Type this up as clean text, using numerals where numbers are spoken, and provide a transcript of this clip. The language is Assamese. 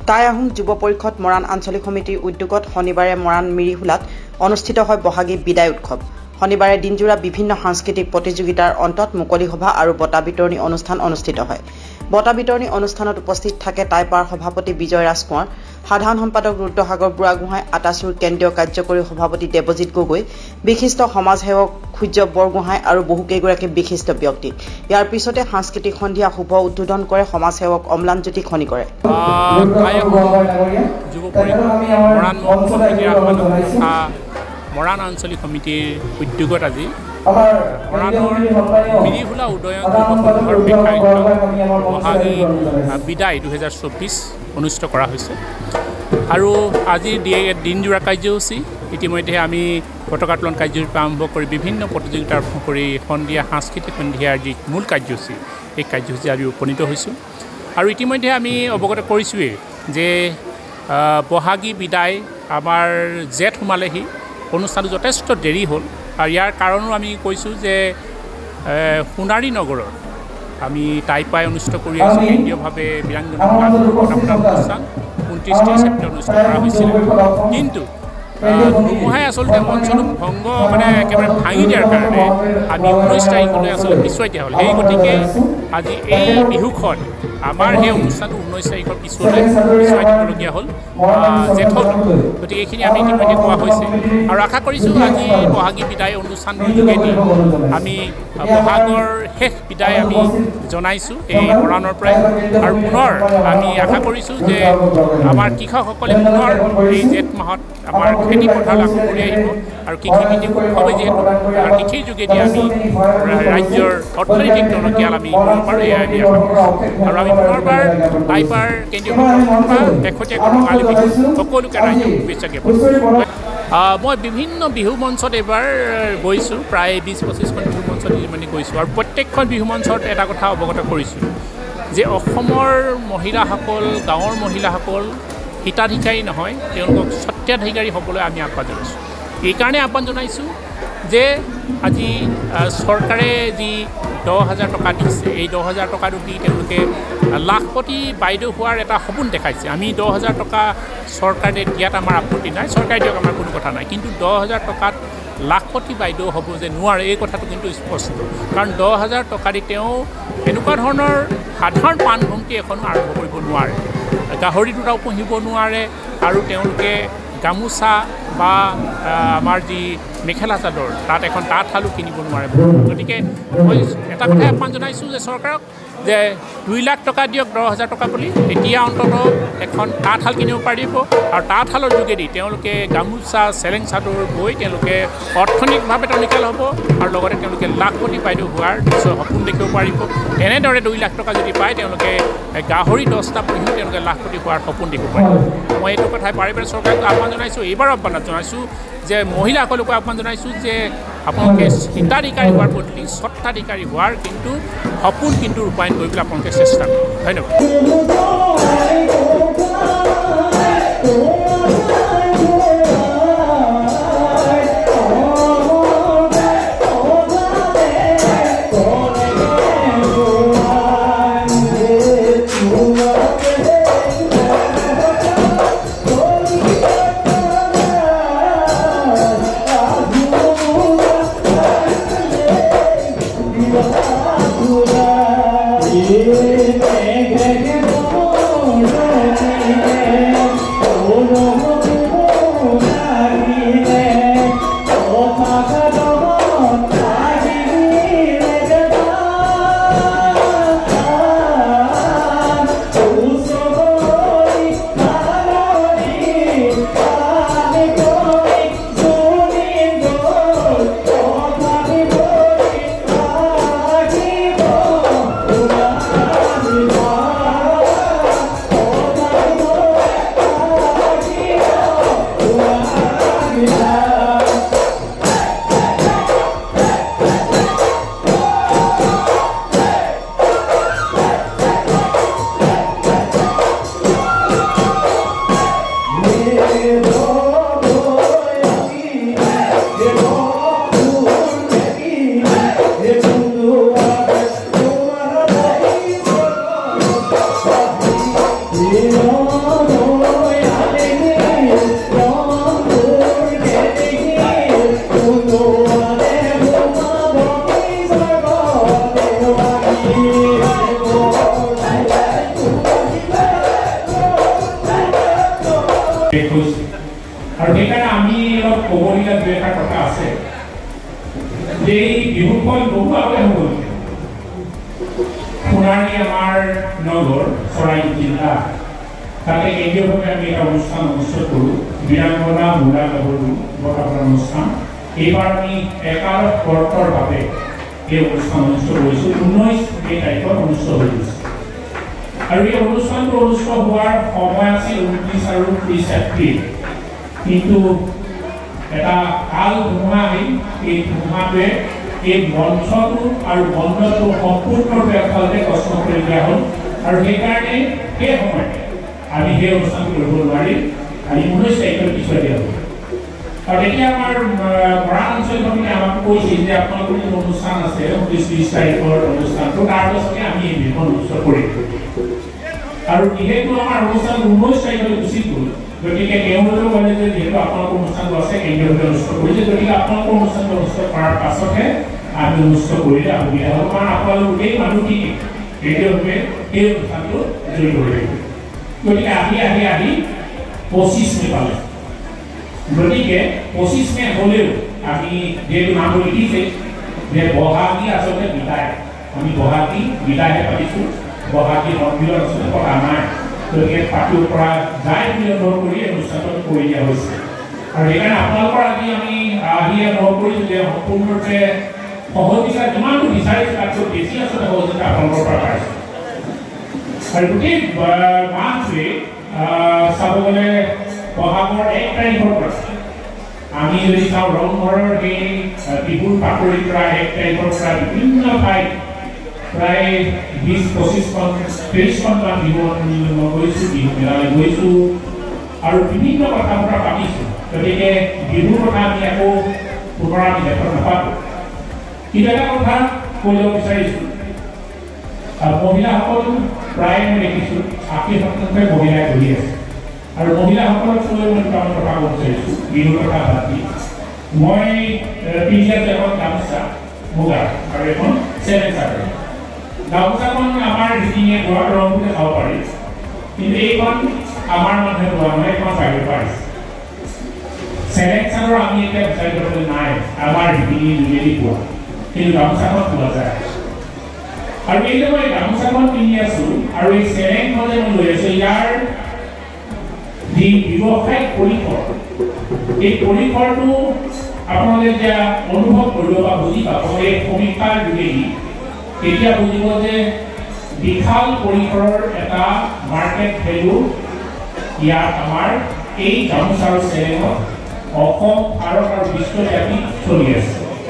টাই আহোম যুৱ পৰিষদ মৰাণ আঞ্চলিক সমিতিৰ উদ্যোগত শনিবাৰে মৰাণ মিৰিহোলাত অনুষ্ঠিত হয় বহাগী বিদায় উৎসৱ। শনিবাৰে দিনজোৰা বিভিন্ন সাংস্কৃতিক প্ৰতিযোগিতাৰ অন্তত মুকলি সভা আৰু বঁটা বিতৰণী অনুষ্ঠান অনুষ্ঠিত হয়। বঁটা বিতৰণী অনুষ্ঠানত উপস্থিত থাকে টাইপাৰ সভাপতি বিজয় ৰাজ কোঁৱৰ, সাধাৰণ সম্পাদক ৰুদ্ৰসাগৰ বুঢ়াগোহাঁই, আটাচুৰ কেন্দ্ৰীয় কাৰ্যকৰী সভাপতি দেৱজিৎ গগৈ, বিশিষ্ট সমাজসেৱক সূৰ্য বৰগোহাঁই আৰু বহুকেইগৰাকী বিশিষ্ট ব্যক্তি। ইয়াৰ পিছতে সাংস্কৃতিক সন্ধিয়া শুভ উদ্বোধন কৰে সমাজসেৱক অম্লানজ্যোতি খনিকৰে। মৰাণ আঞ্চলিক সমিতিৰ উদ্যোগত আজি মৰাণৰ মিৰিহোলা উদয়ন যুৱ সংঘৰ বহাগী বিদায় 2024 অনুষ্ঠিত কৰা হৈছে। আৰু আজিৰ দিনজোৰা কাৰ্যসূচী ইতিমধ্যে আমি পতাকা উত্তোলন কাৰ্যসূচীৰ আৰম্ভ কৰি বিভিন্ন প্ৰতিযোগিতা আৰম্ভ কৰি সন্ধিয়া সাংস্কৃতিক সন্ধিয়াৰ যি মূল কাৰ্যসূচী এই কাৰ্যসূচী আজি উপনীত হৈছোঁ। আৰু ইতিমধ্যে আমি অৱগত কৰিছোঁৱেই যে বহাগী বিদায় আমাৰ জেঠ সোমালেহি, অনুষ্ঠানটো যথেষ্ট দেৰি হ'ল। আৰু ইয়াৰ কাৰণো আমি কৈছোঁ যে সোণাৰী নগৰত আমি টাইপাই অনুষ্ঠিত কৰি আছোঁ কেন্দ্ৰীয়ভাৱে বীৰাংগনা অনুষ্ঠান 29 ছেপ্টেম্বৰ অনুষ্ঠিত কৰা হৈছিল। কিন্তু ধুমুহাই আচলতে মঞ্চটো ভংগ একেবাৰে ভাঙি দিয়াৰ কাৰণে আমি 19 তাৰিখলৈ আচলতে পিছুৱাই দিয়া হ'ল। সেই গতিকে আজি এই বিহুখন আমাৰ সেই অনুষ্ঠানটো 19 তাৰিখৰ পিছলৈ পিছুৱাই দিবলগীয়া হ'ল জেঠত। গতিকে এইখিনি আমি ইতিমধ্যে কোৱা হৈছে আৰু আশা কৰিছোঁ আজি বহাগী বিদায় অনুষ্ঠানৰ যোগেদি আমি বহাগৰ শেষ বিদায় আমি জনাইছোঁ এই মৰাণৰ পৰাই। আৰু পুনৰ আমি আশা কৰিছোঁ যে আমাৰ কৃষকসকলে পুনৰ এই জেঠ মাহত আমাৰ খেতি পথাৰ লাভ কৰি আহিব আৰু কৃষিভিত্তিক উৎসৱে যিহেতু কৃষিৰ যোগেদি আমি ৰাজ্যৰ অৰ্থনৈতিক টনকিয়াল আমি কৰিব পাৰোঁ, এয়াই আমি আশা কৰিছোঁ। আৰু আমি পুনৰবাৰ টাইপাৰ কেন্দ্ৰীয় শেহতীয়াকৈ ৰঙালী বিহু সকলোকে ৰাইজক শুভেচ্ছা জ্ঞাপন কৰিছোঁ। মই বিভিন্ন বিহু মঞ্চত এইবাৰ গৈছোঁ, প্ৰায় 20-25খন বিহু মঞ্চত গৈছোঁ। আৰু প্ৰত্যেকখন বিহু মঞ্চত এটা কথা অৱগত কৰিছোঁ যে অসমৰ মহিলাসকল, গাঁৱৰ মহিলাসকল হিতাধিকাৰী নহয়, তেওঁলোকক স্বত্বাধিকাৰী হ'বলৈ আমি আহ্বান জনাইছোঁ। এইকাৰণে আহ্বান জনাইছোঁ যে আজি চৰকাৰে যি 10,000 টকা দিছে, এই 10,000 টকাটো দি তেওঁলোকে লাখপতি বাইদেউ হোৱাৰ এটা সপোন দেখাইছে। আমি 10,000 টকা চৰকাৰে দিয়াত আমাৰ আপত্তি নাই, চৰকাৰে দিয়ক আমাৰ কোনো কথা নাই। কিন্তু 10,000 টকাত লাখপতি বাইদেউ হ'ব যে নোৱাৰে এই কথাটো কিন্তু স্পষ্ট। কাৰণ 10,000 টকা দি তেওঁ এনেকুৱা ধৰণৰ সাধাৰণ পাণভংগী এখনো আৰম্ভ কৰিব নোৱাৰে, গাহৰি দুটাও পুহিব নোৱাৰে, আৰু তেওঁলোকে গামোচা বা আমাৰ যি মেখেলা চাদৰ তাত এখন তাঁতশালো কিনিব নোৱাৰে। গতিকে মই এটা কথাই আহ্বান জনাইছোঁ যে চৰকাৰক যে 2 লাখ টকা দিয়ক 10,000 টকা বুলি, তেতিয়া অন্ততঃ এখন তাঁতশাল কিনিব পাৰিব। আৰু তাঁতশালৰ যোগেদি তেওঁলোকে গামোচা চেলেং চাদৰ বৈ তেওঁলোকে অৰ্থনৈতিকভাৱে টনকিয়াল হ'ব আৰু লগতে তেওঁলোকে লাখপতি বাইদেউ হোৱাৰ নিশ্চয় সপোন দেখিব পাৰিব। এনেদৰে 2 লাখ টকা যদি পায় তেওঁলোকে গাহৰি 10টা পুহিও তেওঁলোকে লাখপতি হোৱাৰ সপোন দেখিব পাৰিব। মই এইটো কথাই বাৰে বাৰে চৰকাৰক আহ্বান জনাইছোঁ। এইবাৰ আহ্বান জনাইছোঁ যে মহিলাসকলকো আহ্বান জনাইছোঁ যে আপোনালোকে হিতাধিকাৰী হোৱাৰ বদলি স্বত্বাধিকাৰী হোৱাৰ কিন্তু সপোন কিন্তু ৰূপায়ণ কৰিবলৈ আপোনালোকে চেষ্টা কৰক। ধন্যবাদ। Yeah. আৰু সেইকাৰণে আমি অলপ ক'বলগীয়া দুই এটা কথা আছে যে এই বিহুখন বহু আগতে হ'ব সোণাৰী আমাৰ নগৰ চৰাইদেউ জিলা তাতে কেন্দ্ৰীয়ভাৱে আমি এটা অনুষ্ঠান অনুষ্ঠিত কৰোঁ বীৰাংগনা মূলা গাভৰু বঁটা অনুষ্ঠান এইবাৰ আমি 11 বৰ্ষৰ বাবে এই অনুষ্ঠান অনুষ্ঠিত কৰিছোঁ 19 এই তাৰিখত অনুষ্ঠিত হৈ গৈছে আৰু এই অনুষ্ঠানটো অনুষ্ঠিত হোৱাৰ সময় আছিল 29 আৰু 30 এপ্ৰিল কিন্তু এটা কাল ধুমুহা আহিল এই ধুমুহাটোৱে এই মঞ্চটো আৰু মণ্ডপটো সম্পূৰ্ণৰূপে এফালে কষ্ট কৰি দিয়া হ'ল আৰু সেইকাৰণে সেই সময়তে আমি সেই অনুষ্ঠানটো কৰিব নোৱাৰিম আমি 19 তাৰিখৰ পিছুৱাই দিয়া হ'ল আৰু এতিয়া আমাৰ মৰাণ অঞ্চল কমিটি আমাক কৈছিল যে আপোনালোকৰ যি অনুষ্ঠান আছে 29-30 তাৰিখৰ অনুষ্ঠানটো তাৰপাছতে আমি এই বিহুখন অনুষ্ঠিত কৰিম আৰু যিহেতু আমাৰ অনুষ্ঠান 19 তাৰিখলৈ গুচি গ'ল গতিকে তেওঁলোকে ক'লে যে যিহেতু আপোনালোকৰ অনুষ্ঠানটো আছে কেন্দ্ৰীয়ভাৱে অনুষ্ঠিত কৰিছে গতিকে আপোনালোকৰ অনুষ্ঠানটো অনুষ্ঠিত কৰাৰ পাছতহে আমি অনুষ্ঠিত কৰিলে সুবিধা হ'ব কাৰণ আপোনালোক গোটেই মানুহখিনি কেন্দ্ৰীয়ভাৱে সেই অনুষ্ঠানটো জড়িত হৈ থাকিব গতিকে আহি 25 মে পালে গতিকে 25 মে হ'লেও আমি যিহেতু নাম লিখিছে যে বহাগী আচলতে বিদায় আমি বহাগী বিদায়হে পাতিছোঁ বহাগী সন্মিলন আচলতে পতা নাই গতিকে পাতিব পৰা যায় বুলি অনুভৱ কৰি অনুষ্ঠানটো কৰি দিয়া হৈছে আৰু সেইকাৰণে আপোনালোকৰ আজি আমি অনুভৱ কৰিছোঁ যে সম্পূৰ্ণৰূপে সহযোগিতা যিমানটো বিচাৰিছোঁ তাতকৈ বেছি আচলতে সহযোগিতা আপোনালোকৰ পৰা পাইছোঁ আৰু গোটেই মাহটোৱে চাব গ'লে বহাগৰ 1 তাৰিখৰ পৰা আমি যদি চাওঁ ৰংঘৰৰ সেই বিহুৰ পাকৰিৰ পৰা 1 তাৰিখৰ পৰা বিভিন্ন ঠাইত প্ৰায় 20-25খন 30খন মান বিহু গৈছোঁ বিহু মেলালৈ গৈছোঁ আৰু বিভিন্ন কথা বতৰা পাতিছোঁ গতিকে বিহুৰ কথা আমি আকৌ পুনৰ আমি দেখা নাপালোঁ কিন্তু এটা কথা কৰিব বিচাৰিছোঁ মহিলাসকল প্ৰায় মই দেখিছোঁ 80% মহিলাই বহি আছে আৰু মহিলাসকলক লৈ মই দুটামান কথা ক'ব বিচাৰিছোঁ বিহুৰ কথা পাতি মই পিন্ধিয়াত এখন গামোচা মুগাৰ আৰু এখন চেলেং চাদৰ গামোচাখন আমাৰ ৰীতিয়ে ঘৰত ৰংটোতে খাব পাৰি কিন্তু এইখন আমাৰ মানুহে লোৱা নহয় এখন বাহিৰ পাৰিছে চেলেং চাদৰ আমি এতিয়া বিচাৰি পাবলৈ নাই আমাৰ ৰীতিৰ যোগেদি পোৱা কিন্তু গামোচাখন পোৱা যায় আৰু এইটো মই গামোচাখন পিন্ধি আছোঁ আৰু এই চেলেংখন যে মই লৈ আছোঁ ইয়াৰ যি ব্যৱসায়িক পৰিসৰ এই পৰিসৰটো আপোনালোকে এতিয়া অনুভৱ কৰিব বা বুজি পাব এই সমীক্ষাৰ যোগেদি এতিয়া বুজিব যে বিশাল পৰিসৰৰ এটা মাৰ্কেট ভেলু ইয়াত আমাৰ এই গামোচা আৰু চেলেঙত অসম ভাৰত আৰু বিশ্বব্যাপী চলি আছে